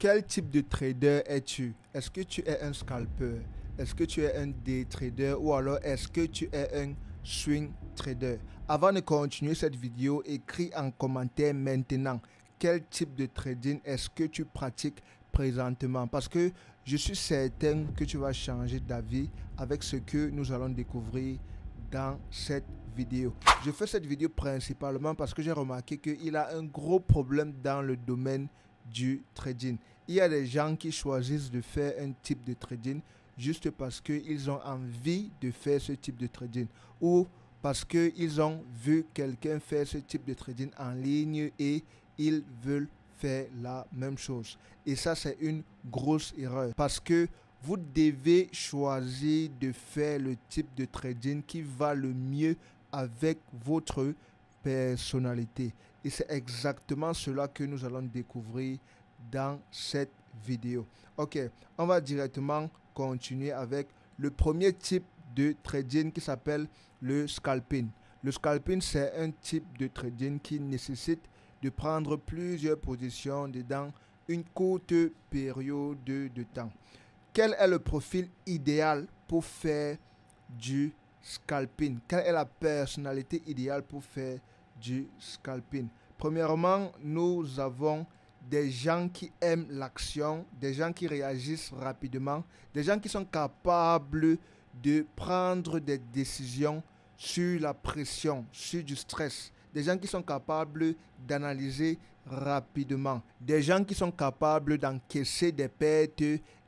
Quel type de trader es-tu? Est-ce que tu es un scalper? Est-ce que tu es un day trader ou alors est-ce que tu es un swing trader? Avant de continuer cette vidéo, écris en commentaire maintenant quel type de trading est-ce que tu pratiques présentement, parce que je suis certain que tu vas changer d'avis avec ce que nous allons découvrir dans cette vidéo. Je fais cette vidéo principalement parce que j'ai remarqué qu'il y a un gros problème dans le domaine du trading. Il y a des gens qui choisissent de faire un type de trading juste parce qu'ils ont envie de faire ce type de trading ou parce qu'ils ont vu quelqu'un faire ce type de trading en ligne et ils veulent faire la même chose. Et ça, c'est une grosse erreur parce que vous devez choisir de faire le type de trading qui va le mieux avec votre personnalité. Et c'est exactement cela que nous allons découvrir dans cette vidéo. Ok, on va directement continuer avec le premier type de trading qui s'appelle le scalping. Le scalping, c'est un type de trading qui nécessite de prendre plusieurs positions dans une courte période de temps. Quel est le profil idéal pour faire du scalping? Quelle est la personnalité idéale pour faire du scalping? Premièrement, nous avons des gens qui aiment l'action, des gens qui réagissent rapidement, des gens qui sont capables de prendre des décisions sur la pression, sur du stress, des gens qui sont capables d'analyser rapidement, des gens qui sont capables d'encaisser des pertes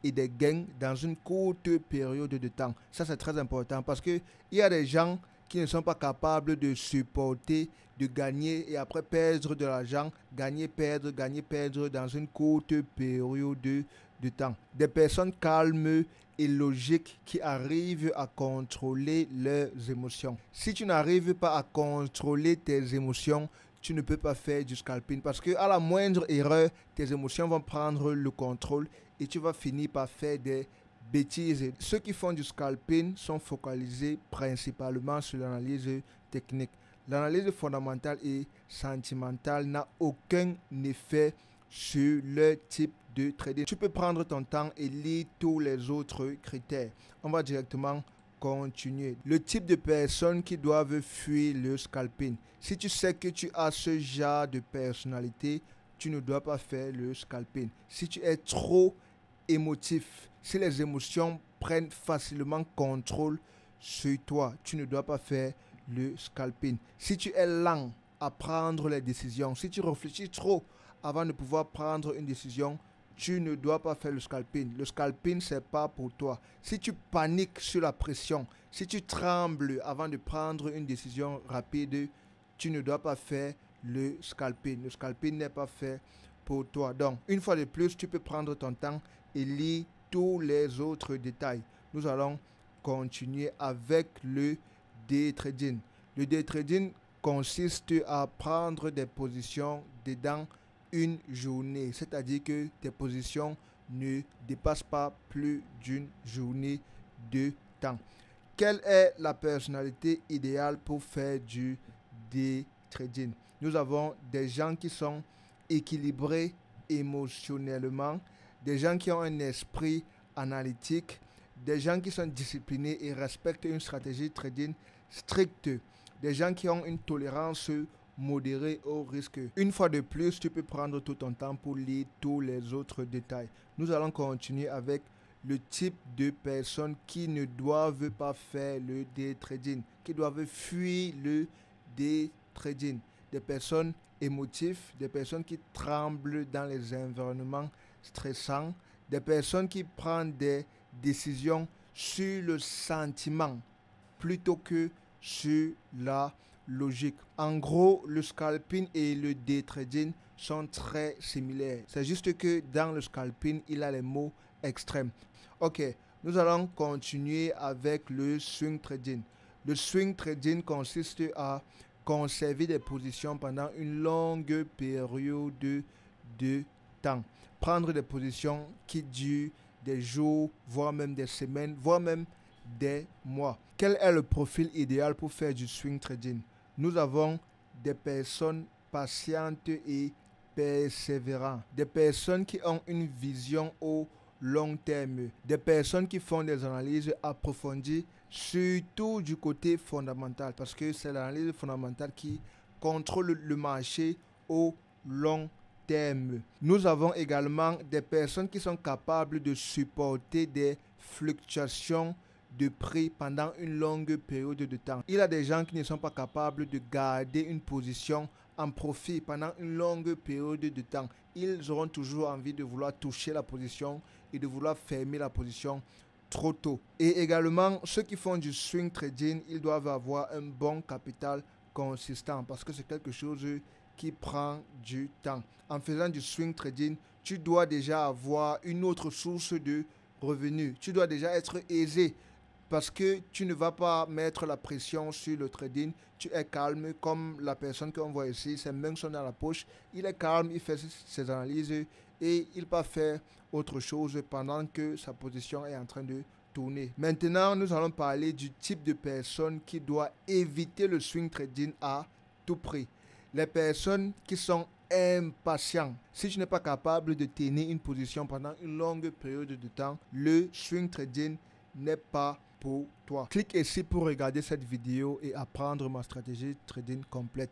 et des gains dans une courte période de temps. Ça, c'est très important parce qu'il y a des gens qui ne sont pas capables de supporter, de gagner et après perdre de l'argent, gagner, perdre dans une courte période de temps. Des personnes calmes et logiques qui arrivent à contrôler leurs émotions. Si tu n'arrives pas à contrôler tes émotions, tu ne peux pas faire du scalping parce qu'à la moindre erreur, tes émotions vont prendre le contrôle et tu vas finir par faire des bêtises. Ceux qui font du scalping sont focalisés principalement sur l'analyse technique. L'analyse fondamentale et sentimentale n'a aucun effet sur le type de trading. Tu peux prendre ton temps et lire tous les autres critères. On va directement continuer. Le type de personnes qui doivent fuir le scalping. Si tu sais que tu as ce genre de personnalité, tu ne dois pas faire le scalping. Si tu es trop émotif, si les émotions prennent facilement contrôle sur toi, tu ne dois pas faire le scalping. Si tu es lent à prendre les décisions, si tu réfléchis trop avant de pouvoir prendre une décision, tu ne dois pas faire le scalping. Le scalping, c'est pas pour toi. Si tu paniques sur la pression, si tu trembles avant de prendre une décision rapide, tu ne dois pas faire le scalping. Le scalping n'est pas fait pour toi. Donc, une fois de plus, tu peux prendre ton temps et lire tous les autres détails. Nous allons continuer avec le day trading. Le day trading consiste à prendre des positions dedans une journée, c'est-à-dire que tes positions ne dépassent pas plus d'une journée de temps. Quelle est la personnalité idéale pour faire du day trading? Nous avons des gens qui sont équilibrés émotionnellement, des gens qui ont un esprit analytique, des gens qui sont disciplinés et respectent une stratégie trading stricte, des gens qui ont une tolérance modérée au risque. Une fois de plus, tu peux prendre tout ton temps pour lire tous les autres détails. Nous allons continuer avec le type de personnes qui ne doivent pas faire le day trading, qui doivent fuir le day trading. Des personnes émotives, des personnes qui tremblent dans les environnements stressants, des personnes qui prennent des décisions sur le sentiment plutôt que sur la logique. En gros, le scalping et le day trading sont très similaires. C'est juste que dans le scalping, il y a les mots extrêmes. Ok, nous allons continuer avec le swing trading. Le swing trading consiste à conserver des positions pendant une longue période de temps. Prendre des positions qui durent des jours, voire même des semaines, voire même des mois. Quel est le profil idéal pour faire du swing trading? Nous avons des personnes patientes et persévérants, des personnes qui ont une vision au long terme, des personnes qui font des analyses approfondies, surtout du côté fondamental, parce que c'est l'analyse fondamentale qui contrôle le marché au long terme. Nous avons également des personnes qui sont capables de supporter des fluctuations de prix pendant une longue période de temps. Il y a des gens qui ne sont pas capables de garder une position en profit pendant une longue période de temps. Ils auront toujours envie de vouloir toucher la position et de vouloir fermer la position trop tôt. Et également, ceux qui font du swing trading, ils doivent avoir un bon capital consistant parce que c'est quelque chose qui prend du temps. En faisant du swing trading, tu dois déjà avoir une autre source de revenus. Tu dois déjà être aisé parce que tu ne vas pas mettre la pression sur le trading. Tu es calme comme la personne qu'on voit ici. Ses mains sont dans la poche. Il est calme, il fait ses analyses et il va faire autre chose pendant que sa position est en train de tourner. Maintenant, nous allons parler du type de personne qui doit éviter le swing trading à tout prix. Les personnes qui sont impatientes. Si tu n'es pas capable de tenir une position pendant une longue période de temps, le swing trading n'est pas pour toi. Clique ici pour regarder cette vidéo et apprendre ma stratégie trading complète.